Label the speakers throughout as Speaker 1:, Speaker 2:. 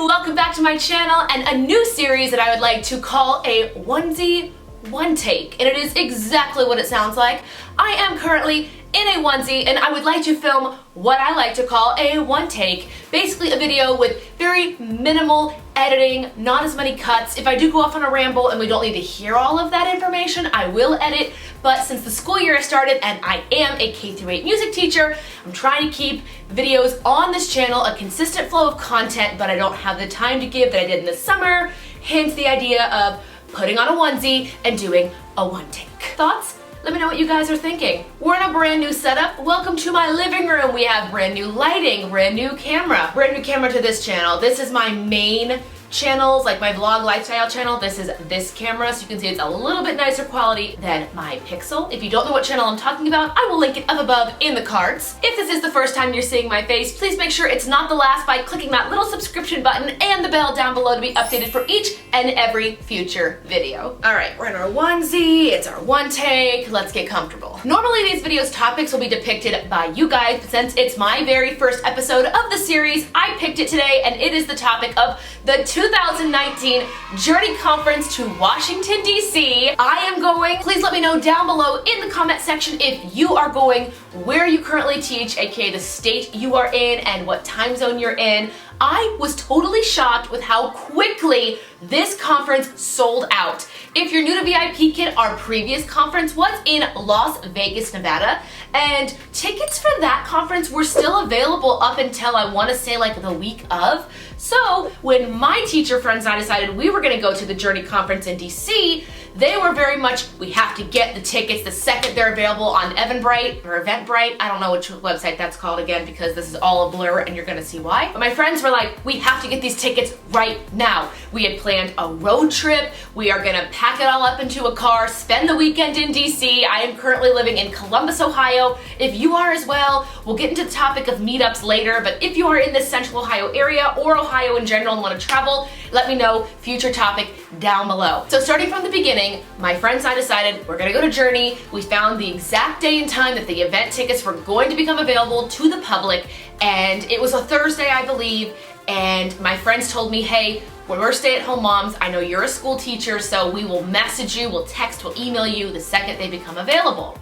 Speaker 1: Welcome back to my channel and a new series that I would like to call a onesie one take. And it is exactly what it sounds like. I am currently in a onesie and I would like to film what I like to call a one take. Basically a video with very minimal editing, not as many cuts. If I do go off on a ramble and we don't need to hear all of that information, I will edit. But since the school year has started and I am a K-8 music teacher, I'm trying to keep videos on this channel a consistent flow of content, but I don't have the time to give that I did in the summer, hence the idea of putting on a onesie and doing a one take. Thoughts? Let me know what you guys are thinking. We're in a brand new setup. Welcome to my living room. We have brand new lighting, brand new camera to this channel. This is my main channels, like my vlog lifestyle channel. This is this camera, so you can see it's a little bit nicer quality than my Pixel. If you don't know what channel I'm talking about, I will link it up above in the cards. If this is the first time you're seeing my face, please make sure it's not the last by clicking that little subscription button and the bell down below to be updated for each and every future video. All right, we're in our onesie, it's our one take, let's get comfortable. Normally these videos' topics will be depicted by you guys, but since it's my very first episode of the series, I picked it today and it is the topic of the 2019 Journey Conference to Washington, D.C. I am going. Please let me know down below in the comment section if you are going, where you currently teach, aka the state you are in and what time zone you're in. I was totally shocked with how quickly this conference sold out. If you're new to VIPKID, our previous conference was in Las Vegas, Nevada, and tickets for that conference were still available up until I want to say like the week of. So when my teacher friends and I decided we were going to go to the Journey Conference in DC, they were very much, we have to get the tickets the second they're available on Eventbrite or Eventbrite. I don't know which website that's called again because this is all a blur and you're gonna see why. But my friends were like, we have to get these tickets right now. We had planned a road trip. We are gonna pack it all up into a car, spend the weekend in DC. I am currently living in Columbus, Ohio. If you are as well, we'll get into the topic of meetups later, but if you are in the Central Ohio area or Ohio in general and want to travel, let me know, future topic down below. So starting from the beginning, my friends and I decided we're gonna go to Journey. We found the exact day and time that the event tickets were going to become available to the public, and it was a Thursday, I believe, and my friends told me, hey, we're stay-at-home moms, I know you're a school teacher, so we will message you, we'll text, we'll email you the second they become available.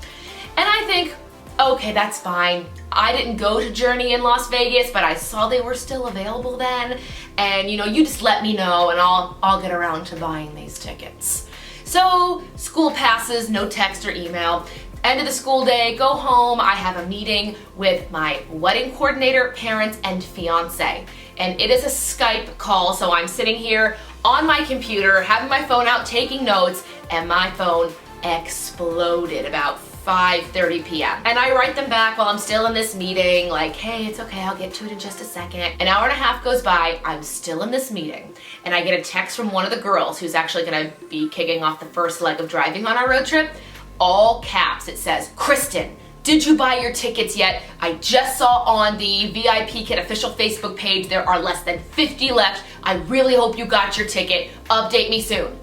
Speaker 1: And I think, okay, that's fine. I didn't go to Journey in Las Vegas, but I saw they were still available then, and you know, you just let me know and I'll get around to buying these tickets. So school passes, no text or email. End of the school day, go home. I have a meeting with my wedding coordinator, parents, and fiance. And it is a Skype call, so I'm sitting here on my computer, having my phone out, taking notes, and my phone exploded about 5:30 p.m. And I write them back while I'm still in this meeting, like, hey, it's okay, I'll get to it in just a second. An hour and a half goes by, I'm still in this meeting, and I get a text from one of the girls who's actually gonna be kicking off the first leg of driving on our road trip. All caps, it says, Kristen, did you buy your tickets yet? I just saw on the VIPKID official Facebook page there are less than 50 left. I really hope you got your ticket. Update me soon.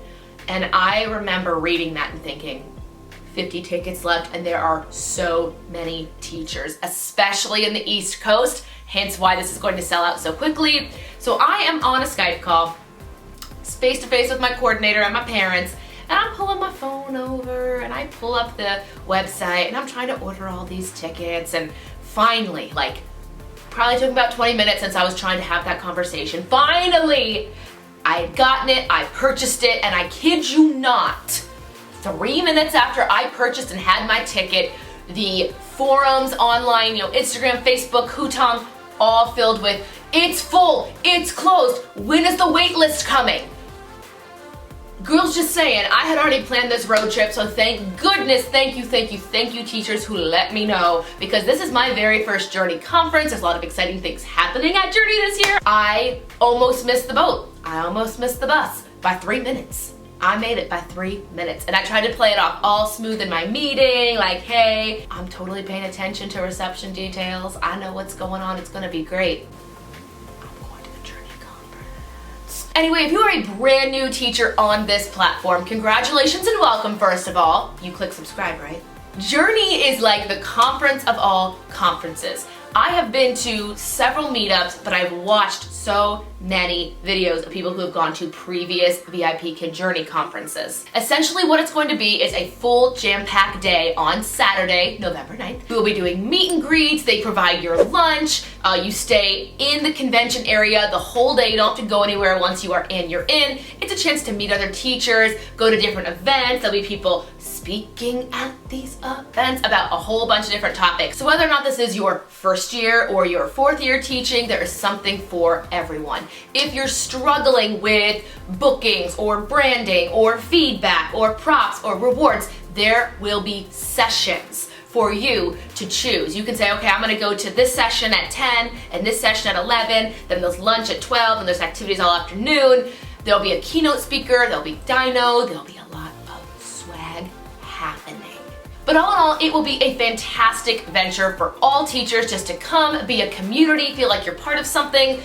Speaker 1: And I remember reading that and thinking, 50 tickets left, and there are so many teachers, especially in the East Coast, hence why this is going to sell out so quickly. So I am on a Skype call, face to face with my coordinator and my parents, and I'm pulling my phone over and I pull up the website and I'm trying to order all these tickets, and finally, like, probably took about 20 minutes since I was trying to have that conversation. Finally, I had gotten it, I purchased it, and I kid you not, 3 minutes after I purchased and had my ticket, the forums online, you know, Instagram, Facebook, Hutong, all filled with, it's full, it's closed, when is the wait list coming? Girls, just saying, I had already planned this road trip, so thank goodness, thank you teachers who let me know, because this is my very first Journey conference. There's a lot of exciting things happening at Journey this year. I almost missed the boat. I almost missed the bus by 3 minutes. I made it by 3 minutes, and I tried to play it off all smooth in my meeting, like, hey, I'm totally paying attention to reception details. I know what's going on. It's gonna be great. I'm going to the Journey Conference. Anyway, if you are a brand new teacher on this platform, congratulations and welcome, first of all. You click subscribe, right? Journey is like the conference of all conferences. I have been to several meetups, but I've watched so many videos of people who have gone to previous VIPKID Journey conferences. Essentially what it's going to be is a full jam-packed day on Saturday, November 9th. We will be doing meet and greets, they provide your lunch, you stay in the convention area the whole day, you don't have to go anywhere. Once you are in, you're in. It's a chance to meet other teachers, go to different events, there'll be people speaking at these events about a whole bunch of different topics. So whether or not this is your first year or your fourth year teaching, there is something for everyone. If you're struggling with bookings or branding or feedback or props or rewards, there will be sessions for you to choose. You can say, okay, I'm gonna go to this session at 10 and this session at 11, then there's lunch at 12 and there's activities all afternoon. There'll be a keynote speaker, there'll be dyno, there'll be a lot of swag happening. But all in all, it will be a fantastic venture for all teachers just to come, be a community, feel like you're part of something.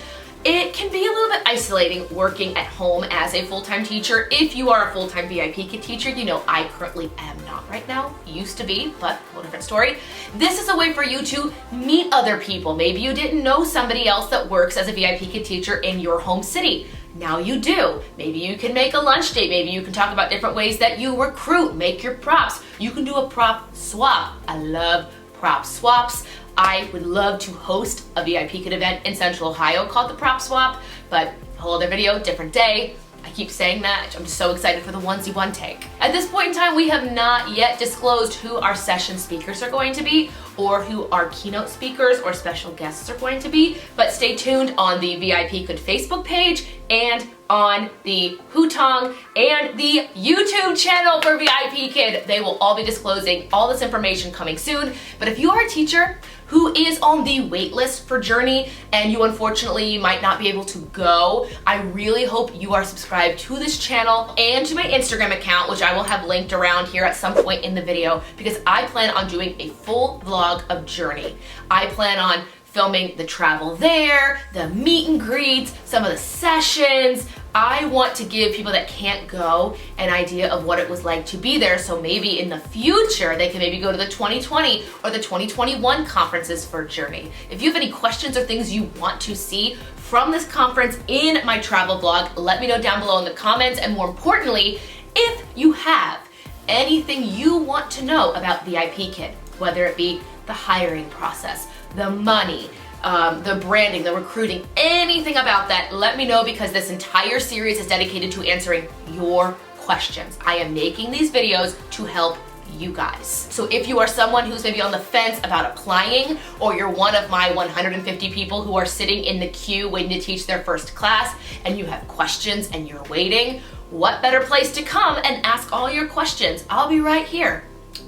Speaker 1: It can be a little bit isolating working at home as a full-time teacher. If you are a full-time VIPKID teacher, you know I currently am not right now. Used to be, but a whole different story. This is a way for you to meet other people. Maybe you didn't know somebody else that works as a VIPKID teacher in your home city. Now you do. Maybe you can make a lunch date. Maybe you can talk about different ways that you recruit, make your props. You can do a prop swap. I love prop swaps. I would love to host a VIPKID event in Central Ohio called the Prop Swap, but a whole other video, different day. I keep saying that. I'm just so excited for the onesie one take. At this point in time, we have not yet disclosed who our session speakers are going to be or who our keynote speakers or special guests are going to be, but stay tuned on the VIPKID Facebook page and on the Hutong and the YouTube channel for VIPKID. They will all be disclosing all this information coming soon. But if you are a teacher who is on the wait list for Journey and you unfortunately might not be able to go, I really hope you are subscribed to this channel and to my Instagram account, which I will have linked around here at some point in the video, because I plan on doing a full vlog of Journey. I plan on filming the travel there, the meet and greets, some of the sessions. I want to give people that can't go an idea of what it was like to be there, so maybe in the future they can maybe go to the 2020 or the 2021 conferences for Journey. If you have any questions or things you want to see from this conference in my travel vlog, let me know down below in the comments, and more importantly, if you have anything you want to know about VIPKID, whether it be the hiring process, the money, the branding, the recruiting, anything about that, let me know, because this entire series is dedicated to answering your questions. I am making these videos to help you guys. So if you are someone who's maybe on the fence about applying, or you're one of my 150 people who are sitting in the queue waiting to teach their first class and you have questions and you're waiting, what better place to come and ask all your questions? I'll be right here,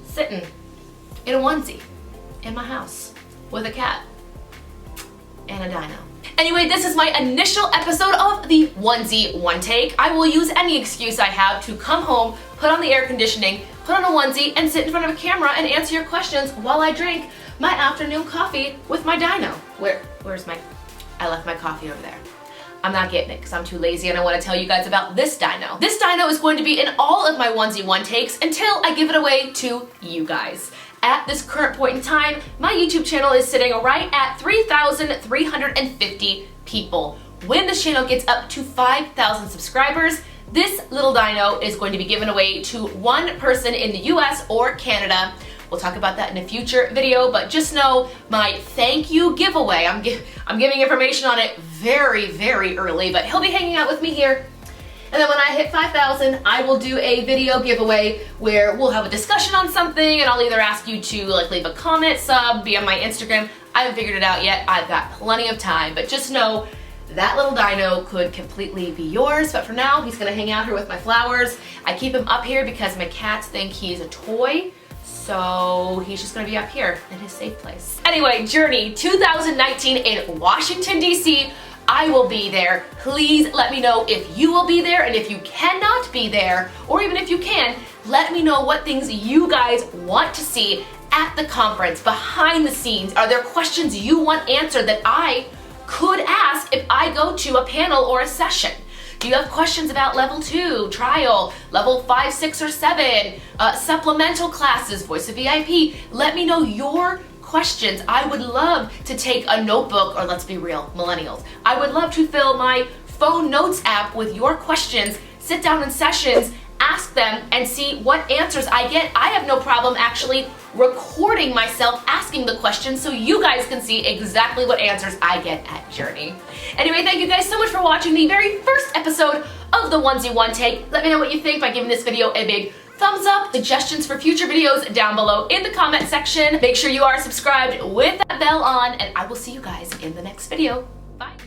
Speaker 1: sitting in a onesie in my house with a cat and a dyno. Anyway, this is my initial episode of the onesie one take. I will use any excuse I have to come home, put on the air conditioning, put on a onesie, and sit in front of a camera and answer your questions while I drink my afternoon coffee with my dyno. I left my coffee over there. I'm not getting it because I'm too lazy, and I want to tell you guys about this dyno. This dyno is going to be in all of my onesie one takes until I give it away to you guys. At this current point in time, my YouTube channel is sitting right at 3,350 people. When this channel gets up to 5,000 subscribers, this little dyno is going to be given away to one person in the US or Canada. We'll talk about that in a future video, but just know my thank you giveaway. I'm giving information on it very, very early, but he'll be hanging out with me here. And then when I hit 5,000, I will do a video giveaway where we'll have a discussion on something, and I'll either ask you to leave a comment, sub, be on my Instagram. I haven't figured it out yet. I've got plenty of time, but just know that little dyno could completely be yours. But for now, he's gonna hang out here with my flowers. I keep him up here because my cats think he's a toy. So he's just gonna be up here in his safe place. Anyway, Journey 2019 in Washington, D.C. I will be there. Please let me know if you will be there, and if you cannot be there, or even if you can, let me know what things you guys want to see at the conference, behind the scenes. Are there questions you want answered that I could ask if I go to a panel or a session? Do you have questions about level 2, trial, level 5, 6, or 7, supplemental classes, voice of VIP? Let me know your questions. I would love to take a notebook, or let's be real, millennials. I would love to fill my phone notes app with your questions, sit down in sessions, ask them, and see what answers I get. I have no problem actually recording myself asking the questions so you guys can see exactly what answers I get at Journey. Anyway, thank you guys so much for watching the very first episode of the Onesie One Take. Let me know what you think by giving this video a big thumbs up, suggestions for future videos down below in the comment section. Make sure you are subscribed with that bell on, and I will see you guys in the next video. Bye.